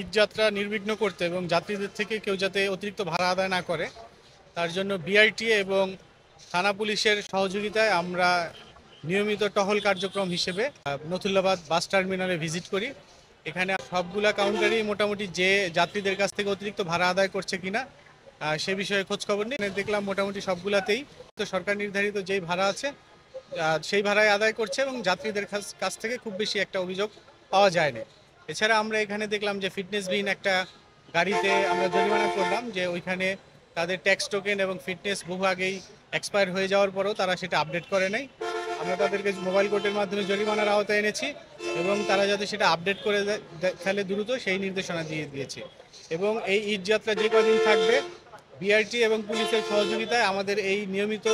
ঈদযাত্রা নির্বিঘ্ন করতে এবং যাত্রীদের থেকে কেউ যাতে অতিরিক্ত ভাড়া আদায় না করে তার জন্য বিআরটিএ এবং থানা পুলিশের সহযোগিতায় আমরা নিয়মিত টহল কার্যক্রম হিসেবে নথুল্লাবাদ বাস টার্মিনালে ভিজিট করি। এখানে সবগুলা কাউন্টারই মোটামুটি যে যাত্রীদের কাছ থেকে অতিরিক্ত ভাড়া আদায় করছে কিনা সে বিষয়ে খোঁজখবর নিয়ে দেখলাম মোটামুটি সবগুলাতেই তো সরকার নির্ধারিত যেই ভাড়া আছে সেই ভাড়ায় আদায় করছে এবং যাত্রীদের কাছ থেকে খুব বেশি একটা অভিযোগ পাওয়া যায়নি। এছাড়া আমরা এখানে দেখলাম যে ফিটনেসবিহীন একটা গাড়িতে আমরা জরিমানা করলাম যে ওইখানে তাদের ট্যাক্স টোকেন এবং ফিটনেস বহু আগেই এক্সপায়ার হয়ে যাওয়ার পরেও তারা সেটা আপডেট করে নাই। আমরা তাদেরকে মোবাইল কোর্টের মাধ্যমে জরিমানার আওতায় এনেছি এবং তারা যাতে সেটা আপডেট করে ফেলে দ্রুত সেই নির্দেশনা দিয়ে দিয়েছে। এবং এই ঈদযাত্রা যে কদিন থাকবে বিআরটি এবং পুলিশের সহযোগিতায় আমাদের এই নিয়মিত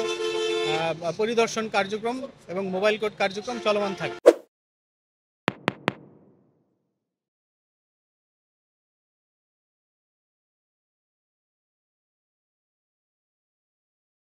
পরিদর্শন কার্যক্রম এবং মোবাইল কোর্ট কার্যক্রম চলমান থাকবে।